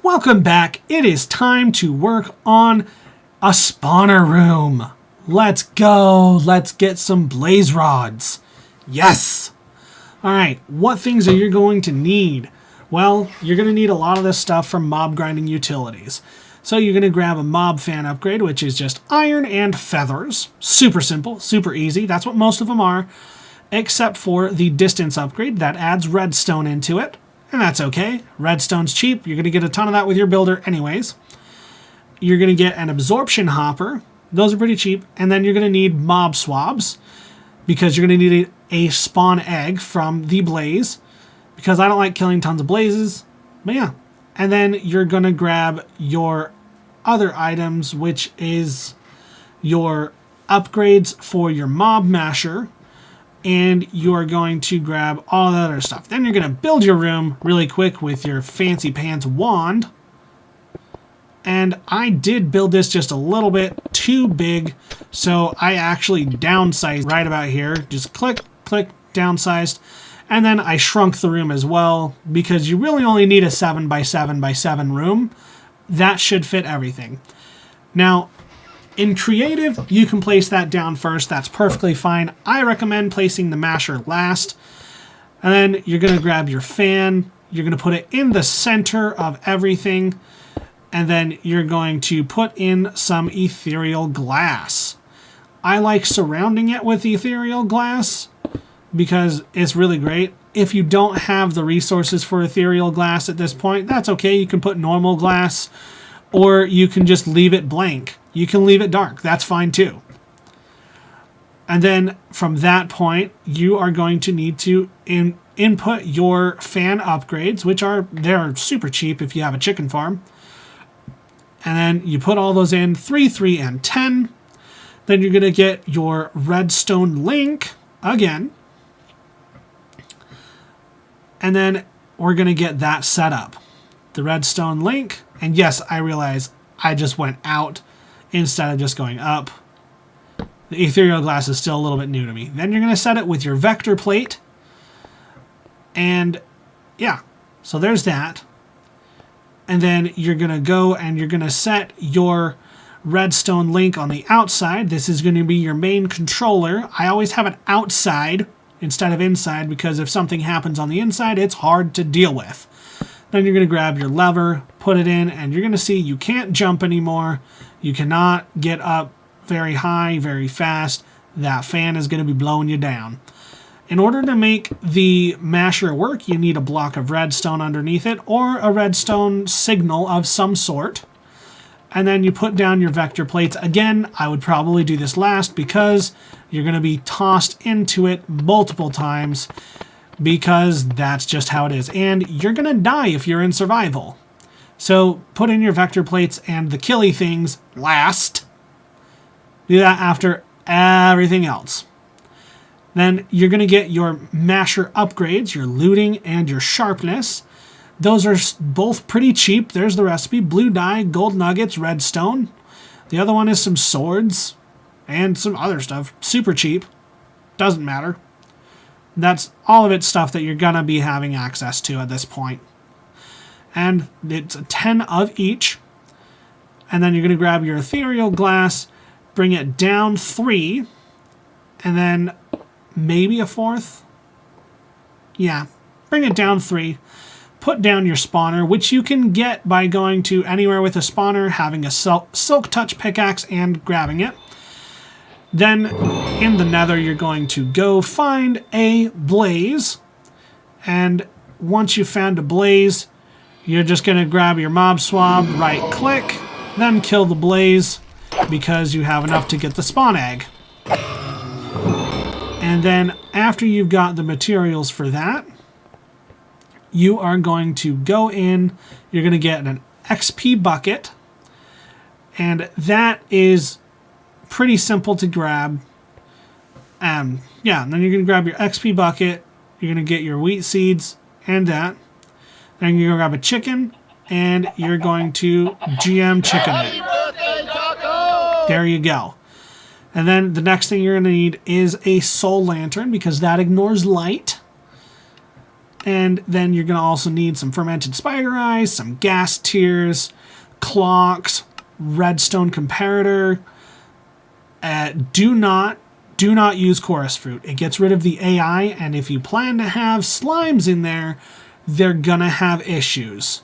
Welcome back. It is time to work on a spawner room. Let's go. Let's get some blaze rods. Yes. All right. What things are you going to need? Well, you're going to need a lot of this stuff from mob grinding utilities. So you're going to grab a mob fan upgrade, which is just iron and feathers. Super simple, super easy. That's what most of them are, except for the distance upgrade that adds redstone into it. And that's okay. Redstone's cheap. You're going to get a ton of that with your builder anyways. You're going to get an absorption hopper. Those are pretty cheap. And then you're going to need mob swabs because you're going to need a spawn egg from the blaze because I don't like killing tons of blazes. But yeah. And then you're going to grab your other items, which is your upgrades for your mob masher. And you're going to grab all that other stuff. Then you're going to build your room really quick with your fancy pants wand. And I did build this just a little bit too big, so I actually downsized right about here. Just click, click, downsized. And then I shrunk the room as well because you really only need a 7 by 7 by 7 room. That should fit everything. Now, in creative, you can place that down first. That's perfectly fine. I recommend placing the masher last. And then you're going to grab your fan. You're going to put it in the center of everything. And then you're going to put in some ethereal glass. I like surrounding it with ethereal glass because it's really great. If you don't have the resources for ethereal glass at this point, that's okay. You can put normal glass or you can just leave it blank. You can leave it dark. That's fine too. And then from that point, you are going to need to input your fan upgrades, which they're super cheap if you have a chicken farm. And then you put all those in 3, 3, and 10. Then you're going to get your redstone link again. And then we're going to get that set up. The redstone link. And yes, I realize I just went out instead of just going up. The ethereal glass is still a little bit new to me. Then you're going to set it with your vector plate. And yeah, so there's that. And then you're going to go and you're going to set your redstone link on the outside. This is going to be your main controller. I always have it outside instead of inside because if something happens on the inside, it's hard to deal with. Then you're going to grab your lever, put it in, and you're going to see you can't jump anymore. You cannot get up very high, very fast. That fan is going to be blowing you down. In order to make the masher work, you need a block of redstone underneath it or a redstone signal of some sort. And then you put down your vector plates. Again, I would probably do this last because you're going to be tossed into it multiple times because that's just how it is. And you're going to die if you're in survival. So put in your vector plates and the killy things last. Do that after everything else. Then you're going to get your masher upgrades, your looting and your sharpness. Those are both pretty cheap. There's the recipe. Blue dye, gold nuggets, redstone. The other one is some swords and some other stuff. Super cheap. Doesn't matter. That's all of it stuff that you're going to be having access to at this point. And it's 10 of each. And then you're going to grab your ethereal glass, bring it down 3, and then maybe a 4th. Yeah, bring it down 3. Put down your spawner, which you can get by going to anywhere with a spawner, having a silk touch pickaxe, and grabbing it. Then in the nether, you're going to go find a blaze. And once you've found a blaze, you're just going to grab your mob swab, right click, then kill the blaze because you have enough to get the spawn egg. And then after you've got the materials for that, you are going to go in, you're going to get an XP bucket, and that is pretty simple to grab. Yeah, and then you're going to grab your XP bucket, you're going to get your wheat seeds and that. Then you're going to grab a chicken, and you're going to GM chicken it. There you go. And then the next thing you're going to need is a soul lantern because that ignores light. And then you're going to also need some fermented spider eyes, some gas tears, clocks, redstone comparator. Do not use chorus fruit. It gets rid of the AI, and if you plan to have slimes in there, they're going to have issues.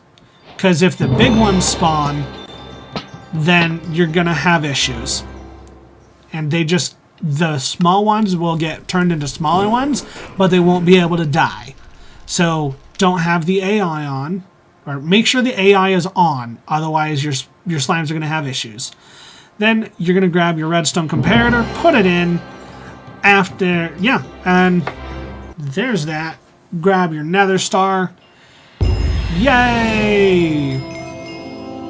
Because if the big ones spawn, then you're going to have issues. And the small ones will get turned into smaller ones, but they won't be able to die. So don't have the AI on, or make sure the AI is on, otherwise your slimes are going to have issues. Then you're going to grab your redstone comparator, put it in, and there's that. Grab your nether star. Yay!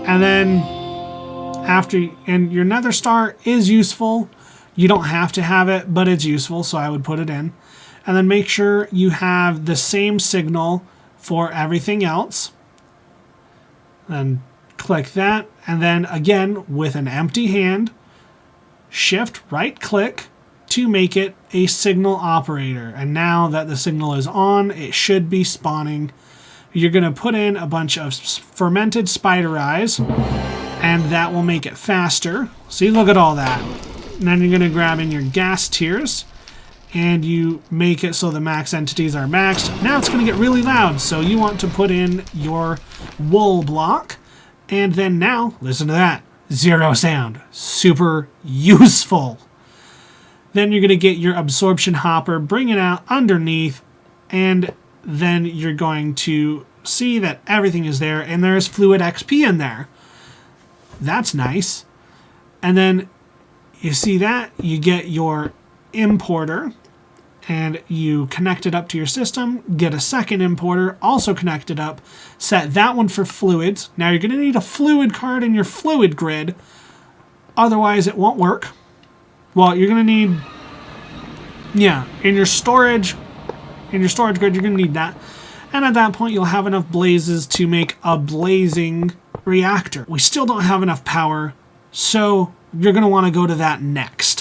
And then and your nether star is useful. You don't have to have it, but it's useful, so I would put it in. And then make sure you have the same signal for everything else. Then click that, and then again, with an empty hand, shift right click to make it a signal operator. And now that the signal is on, it should be spawning. You're going to put in a bunch of fermented spider eyes, and that will make it faster. See, look at all that. And then you're going to grab in your gas tiers, and you make it so the max entities are maxed. Now it's going to get really loud, so you want to put in your wool block. And then now, listen to that. 0 sound. Super useful. Then you're going to get your absorption hopper, bring it out underneath, and then you're going to see that everything is there, and there's fluid XP in there. That's nice. And then you see that, you get your importer, and you connect it up to your system, get a second importer, also connect it up, set that one for fluids. Now you're going to need a fluid card in your fluid grid, otherwise it won't work. Well, you're going to need, in your storage grid, you're going to need that. And at that point, you'll have enough blazes to make a blazing reactor. We still don't have enough power, so you're going to want to go to that next.